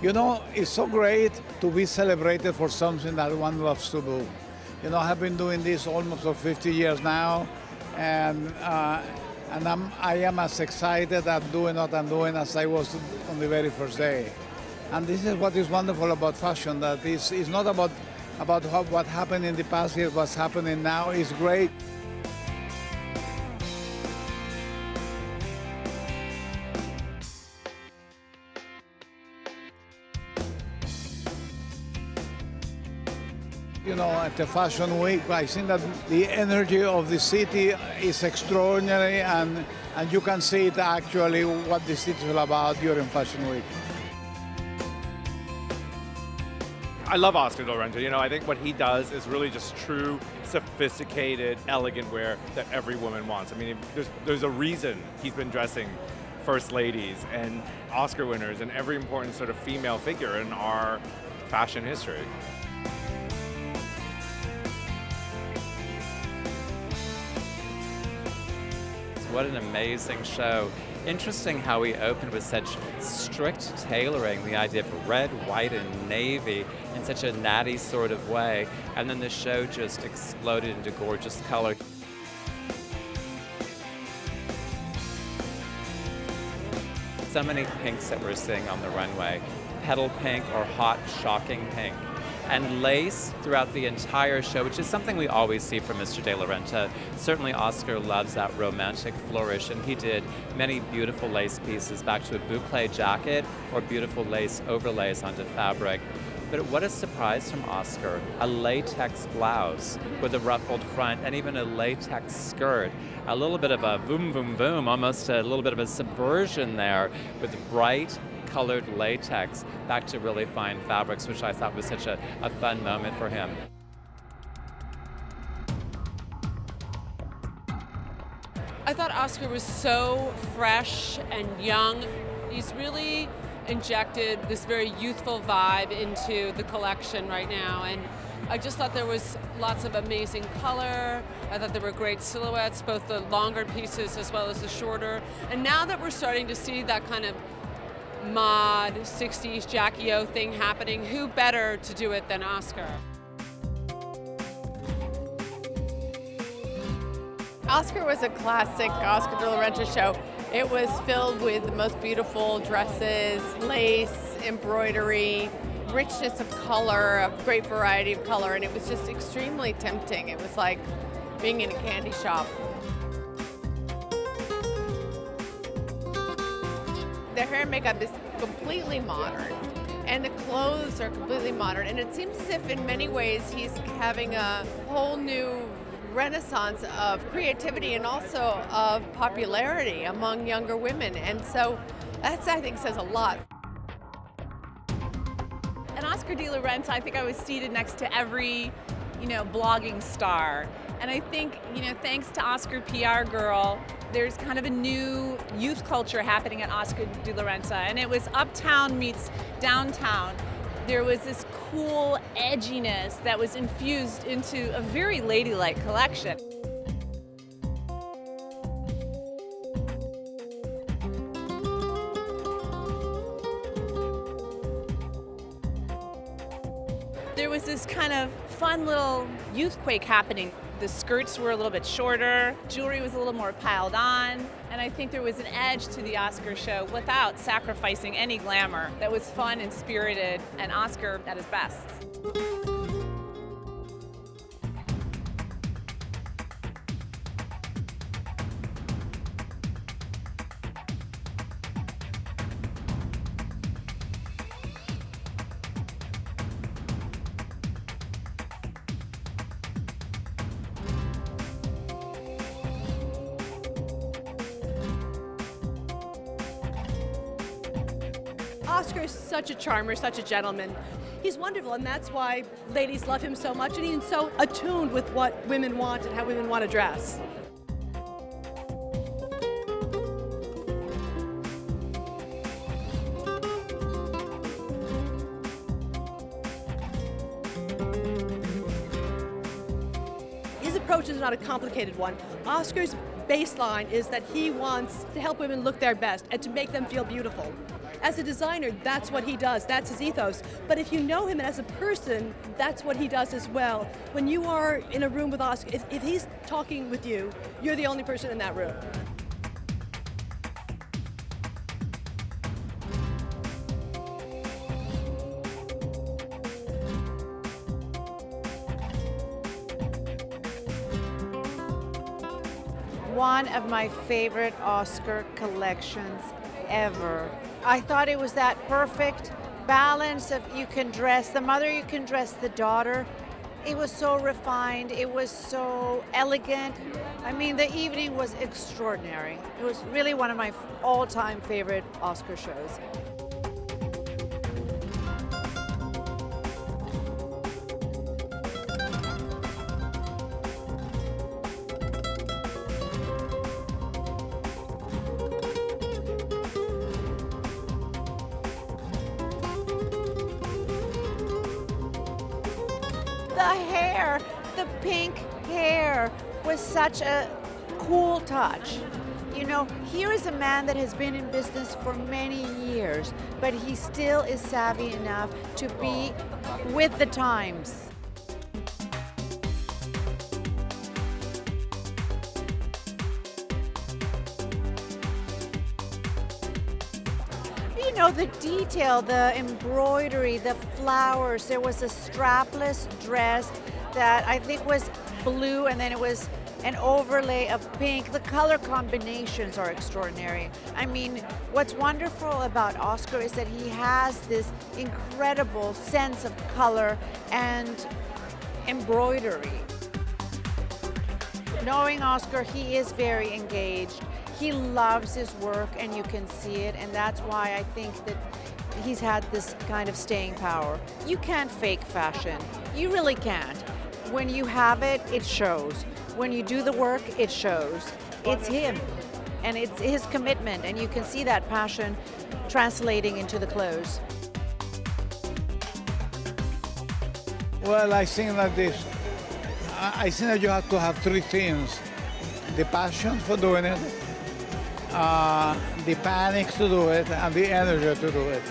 You know, it's so great to be celebrated for something that one loves to do. You know, I've been doing this almost for 50 years now, and I am as excited at doing what I'm doing as I was on the very first day. And this is what is wonderful about fashion, that it's not about what happened in the past, it's what's happening now is great. You know, at the Fashion Week, I think that the energy of the city is extraordinary, and you can see it actually what the city is all about during Fashion Week. I love Oscar de la Renta. You know, I think what he does is really just true, sophisticated, elegant wear that every woman wants. I mean, there's a reason he's been dressing first ladies and Oscar winners and every important sort of female figure in our fashion history. What an amazing show. Interesting how we opened with such strict tailoring, the idea of red, white, and navy in such a natty sort of way, and then the show just exploded into gorgeous color. So many pinks that we're seeing on the runway. Petal pink or hot, shocking pink. And lace throughout the entire show, which is something we always see from Mr. de la Renta. Certainly Oscar loves that romantic flourish, and he did many beautiful lace pieces back to a boucle jacket or beautiful lace overlays onto fabric. But what a surprise from Oscar, a latex blouse with a ruffled front and even a latex skirt. A little bit of a boom, boom, boom, almost a little bit of a subversion there with bright, colored latex back to really fine fabrics, which I thought was such a fun moment for him. I thought Oscar was so fresh and young. He's really injected this very youthful vibe into the collection right now, and I just thought there was lots of amazing color. I thought there were great silhouettes, both the longer pieces as well as the shorter. And now that we're starting to see that kind of mod 60s Jackie O thing happening, who better to do it than Oscar? Oscar was a classic Oscar de la Renta show. It was filled with the most beautiful dresses, lace, embroidery, richness of color, a great variety of color, and it was just extremely tempting. It was like being in a candy shop. The hair and makeup is completely modern, and the clothes are completely modern, and it seems as if in many ways he's having a whole new renaissance of creativity and also of popularity among younger women, and so that, I think, says a lot. And Oscar de la Renta, I think I was seated next to every, blogging star. And I think, thanks to Oscar PR Girl, there's kind of a new youth culture happening at Oscar de la Renta. And it was Uptown meets downtown. There was this cool edginess that was infused into a very ladylike collection. There was this kind of fun little youthquake happening. The skirts were a little bit shorter, jewelry was a little more piled on, and I think there was an edge to the Oscar show without sacrificing any glamour. That was fun and spirited, and Oscar at his best. Oscar is such a charmer, such a gentleman. He's wonderful, and that's why ladies love him so much, and he's so attuned with what women want and how women want to dress. His approach is not a complicated one. Oscar's baseline is that he wants to help women look their best and to make them feel beautiful. As a designer, that's what he does. That's his ethos. But if you know him as a person, that's what he does as well. When you are in a room with Oscar, if he's talking with you, you're the only person in that room. One of my favorite Oscar collections ever. I thought it was that perfect balance of you can dress the mother, you can dress the daughter. It was so refined, it was so elegant. I mean, the evening was extraordinary. It was really one of my all-time favorite Oscar shows. The hair, the pink hair was such a cool touch. You know, here is a man that has been in business for many years, but he still is savvy enough to be with the times. You know, the detail, the embroidery, the flowers. There was a strapless dress that I think was blue, and then it was an overlay of pink. The color combinations are extraordinary. I mean, what's wonderful about Oscar is that he has this incredible sense of color and embroidery. Knowing Oscar, he is very engaged. He loves his work, and you can see it, and that's why I think that he's had this kind of staying power. You can't fake fashion. You really can't. When you have it, it shows. When you do the work, it shows. It's him, and it's his commitment, and you can see that passion translating into the clothes. Well, I think that I think that you have to have three things: the passion for doing it, the panic to do it, and the energy to do it.